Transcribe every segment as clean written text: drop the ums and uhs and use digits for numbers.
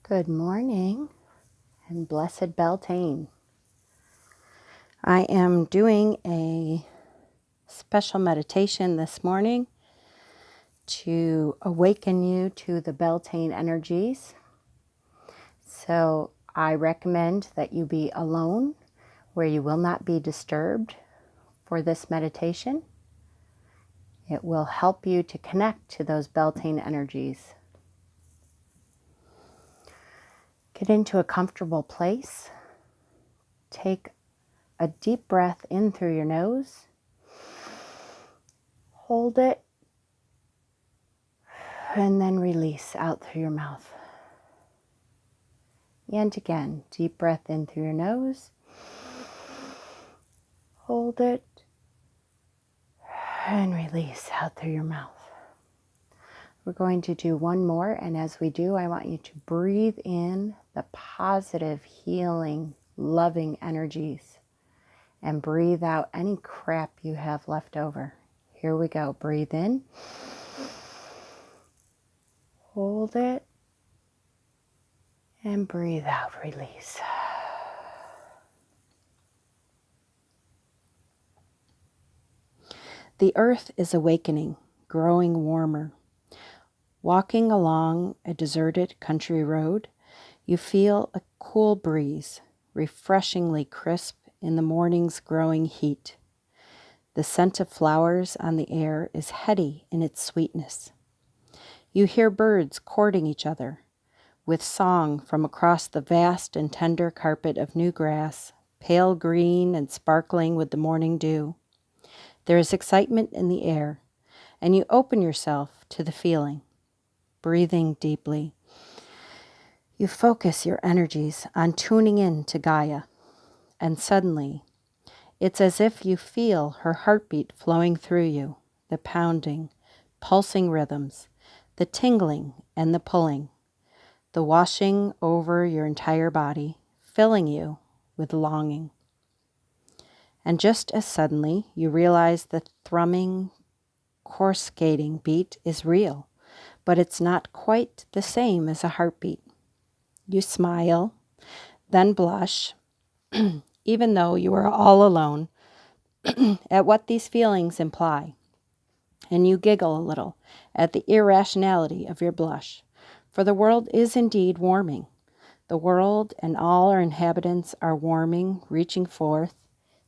Good morning and blessed Beltane. I am doing a special meditation this morning to awaken you to the Beltane energies. So I recommend that you be alone where you will not be disturbed for this meditation. It will help you to connect to those Beltane energies. Get into a comfortable place. Take a deep breath in through your nose. Hold it. And then release out through your mouth. And again, deep breath in through your nose. Hold it. And release out through your mouth. We're going to do one more. And as we do, I want you to breathe in the positive, healing, loving energies. And breathe out any crap you have left over. Here we go. Breathe in. Hold it. And breathe out. Release. The earth is awakening, growing warmer. Walking along a deserted country road, you feel a cool breeze, refreshingly crisp in the morning's growing heat. The scent of flowers on the air is heady in its sweetness. You hear birds courting each other, with song from across the vast and tender carpet of new grass, pale green and sparkling with the morning dew. There is excitement in the air, and you open yourself to the feeling. Breathing deeply, you focus your energies on tuning in to Gaia, and suddenly, it's as if you feel her heartbeat flowing through you, the pounding, pulsing rhythms, the tingling and the pulling, the washing over your entire body, filling you with longing. And just as suddenly, you realize the thrumming, coruscating beat is real, but it's not quite the same as a heartbeat. You smile, then blush, even though you are all alone, at what these feelings imply. And you giggle a little at the irrationality of your blush, for the world is indeed warming. The world and all our inhabitants are warming, reaching forth,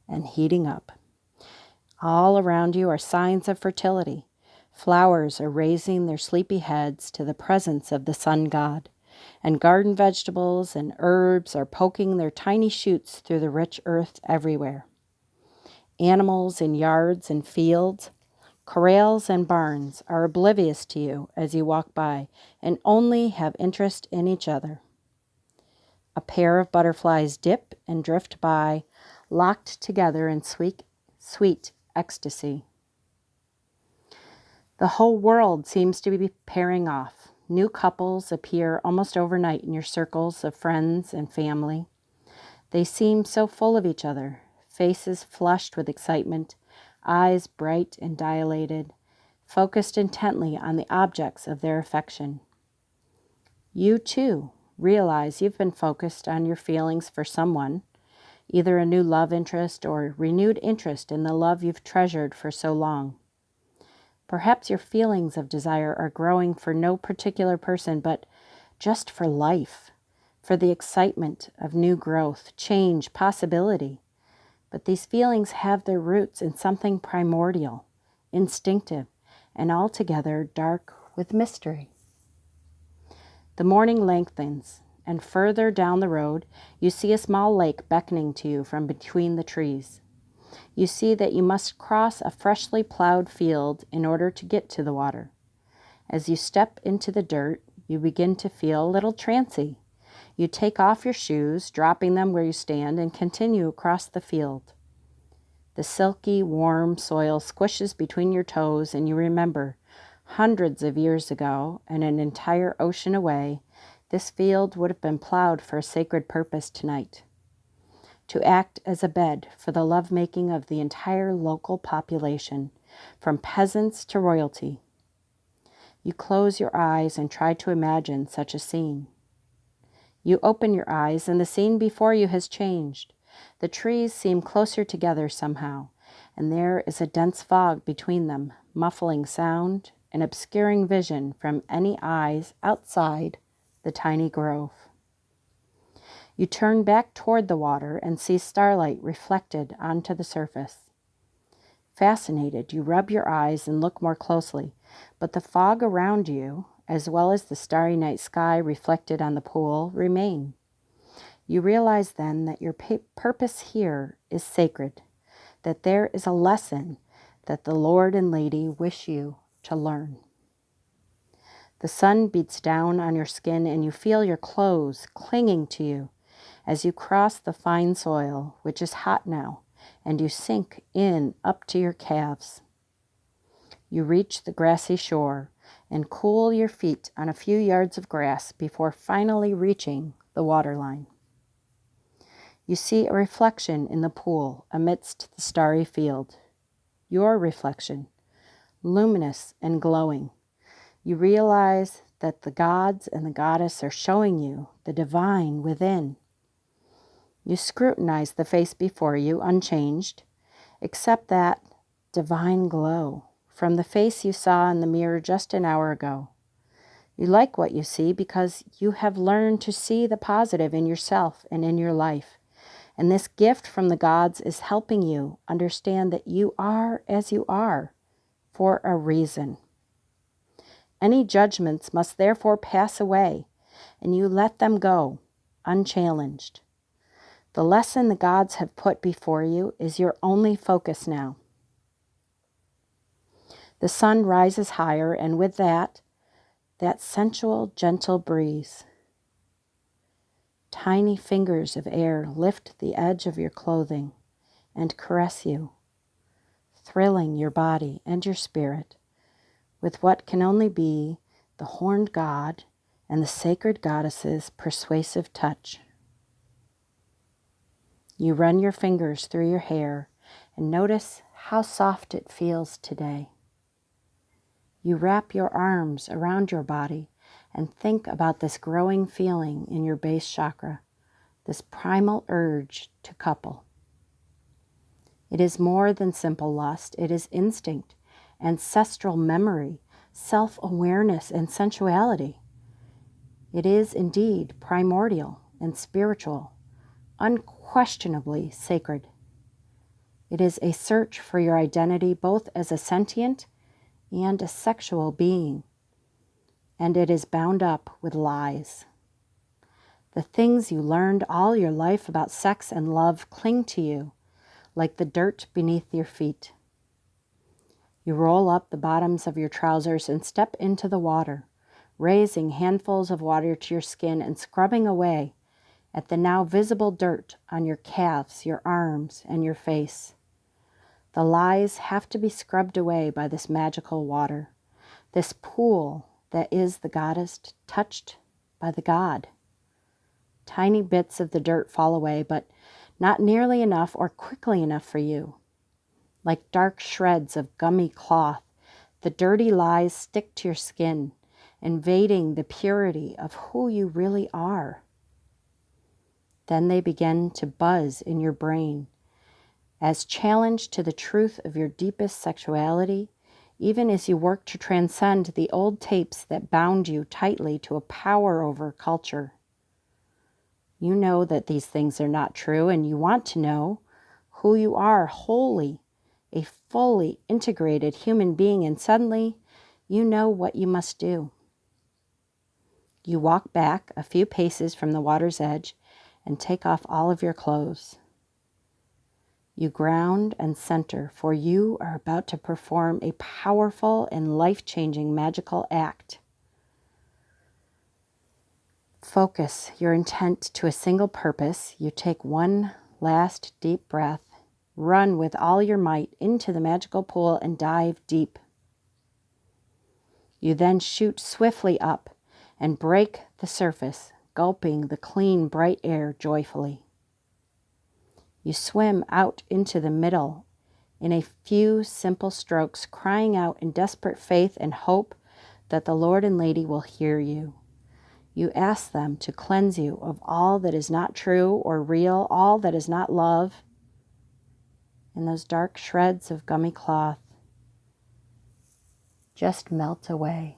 and heating up. All around you are signs of fertility. Flowers are raising their sleepy heads to the presence of the sun god, and garden vegetables and herbs are poking their tiny shoots through the rich earth everywhere. Animals in yards and fields, corrals and barns are oblivious to you as you walk by and only have interest in each other. A pair of butterflies dip and drift by, locked together in sweet ecstasy. The whole world seems to be pairing off. New couples appear almost overnight in your circles of friends and family. They seem so full of each other, faces flushed with excitement, eyes bright and dilated, focused intently on the objects of their affection. You, too, realize you've been focused on your feelings for someone, either a new love interest or renewed interest in the love you've treasured for so long. Perhaps your feelings of desire are growing for no particular person, but just for life, for the excitement of new growth, change, possibility. But these feelings have their roots in something primordial, instinctive, and altogether dark with mystery. The morning lengthens, and further down the road, you see a small lake beckoning to you from between the trees. You see that you must cross a freshly plowed field in order to get to the water. As you step into the dirt, you begin to feel a little trancy. You take off your shoes, dropping them where you stand, and continue across the field. The silky, warm soil squishes between your toes, and you remember, hundreds of years ago, and an entire ocean away, this field would have been plowed for a sacred purpose tonight, to act as a bed for the lovemaking of the entire local population, from peasants to royalty. You close your eyes and try to imagine such a scene. You open your eyes, and the scene before you has changed. The trees seem closer together somehow, and there is a dense fog between them, muffling sound and obscuring vision from any eyes outside the tiny grove. You turn back toward the water and see starlight reflected onto the surface. Fascinated, you rub your eyes and look more closely, but the fog around you, as well as the starry night sky reflected on the pool, remain. You realize then that your purpose here is sacred, that there is a lesson that the Lord and Lady wish you to learn. The sun beats down on your skin and you feel your clothes clinging to you as you cross the fine soil, which is hot now, and you sink in up to your calves. You reach the grassy shore and cool your feet on a few yards of grass before finally reaching the waterline. You see a reflection in the pool amidst the starry field. Your reflection, luminous and glowing. You realize that the gods and the goddess are showing you the divine within. You scrutinize the face before you, unchanged, except that divine glow from the face you saw in the mirror just an hour ago. You like what you see because you have learned to see the positive in yourself and in your life. And this gift from the gods is helping you understand that you are as you are for a reason. Any judgments must therefore pass away, and you let them go, unchallenged. The lesson the gods have put before you is your only focus now. The sun rises higher, and with that sensual, gentle breeze. Tiny fingers of air lift the edge of your clothing and caress you, thrilling your body and your spirit with what can only be the horned god and the sacred goddess's persuasive touch. You run your fingers through your hair and notice how soft it feels today. You wrap your arms around your body and think about this growing feeling in your base chakra, this primal urge to couple. It is more than simple lust. It is instinct, ancestral memory, self-awareness, and sensuality. It is indeed primordial and spiritual, unquestionably sacred. It is a search for your identity both as a sentient and a sexual being, and it is bound up with lies. The things you learned all your life about sex and love cling to you like the dirt beneath your feet. You roll up the bottoms of your trousers and step into the water, raising handfuls of water to your skin and scrubbing away at the now visible dirt on your calves, your arms, and your face. The lies have to be scrubbed away by this magical water, this pool that is the goddess touched by the god. Tiny bits of the dirt fall away, but not nearly enough or quickly enough for you. Like dark shreds of gummy cloth, the dirty lies stick to your skin, invading the purity of who you really are. Then they begin to buzz in your brain as challenge to the truth of your deepest sexuality, even as you work to transcend the old tapes that bound you tightly to a power over culture. You know that these things are not true, and you want to know who you are wholly, a fully integrated human being, and suddenly you know what you must do. You walk back a few paces from the water's edge and take off all of your clothes. You ground and center, for you are about to perform a powerful and life-changing magical act. Focus your intent to a single purpose. You take one last deep breath, run with all your might into the magical pool and dive deep. You then shoot swiftly up and break the surface, gulping the clean, bright air joyfully. You swim out into the middle in a few simple strokes, crying out in desperate faith and hope that the Lord and Lady will hear you. You ask them to cleanse you of all that is not true or real, all that is not love, and those dark shreds of gummy cloth just melt away.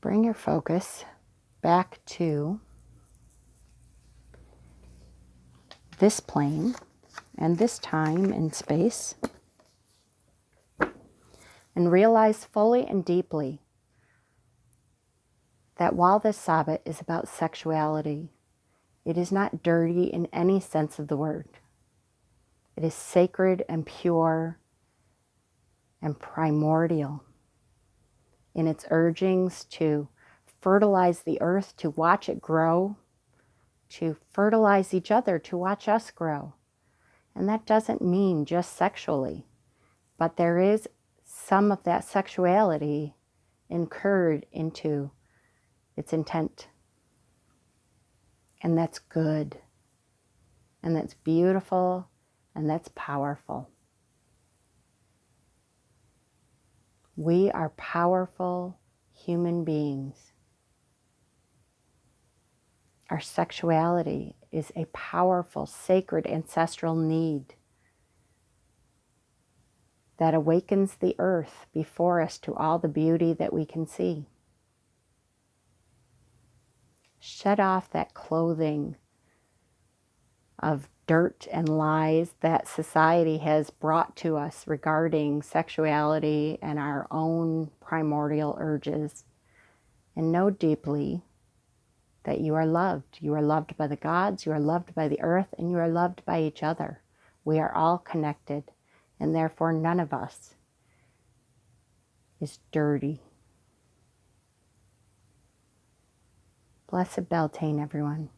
Bring your focus back to this plane and this time and space, and realize fully and deeply that while this Sabbath is about sexuality, it is not dirty in any sense of the word. It is sacred and pure and primordial in its urgings to fertilize the earth, to watch it grow, to fertilize each other, to watch us grow. And that doesn't mean just sexually, but there is some of that sexuality incurred into its intent. And that's good, and that's beautiful, and that's powerful. We are powerful human beings. Our sexuality is a powerful, sacred, ancestral need that awakens the earth before us to all the beauty that we can see. Shed off that clothing of dirt and lies that society has brought to us regarding sexuality and our own primordial urges, and know deeply that you are loved. You are loved by the gods, you are loved by the earth, and you are loved by each other. We are all connected, and therefore none of us is dirty. Blessed Beltane, everyone.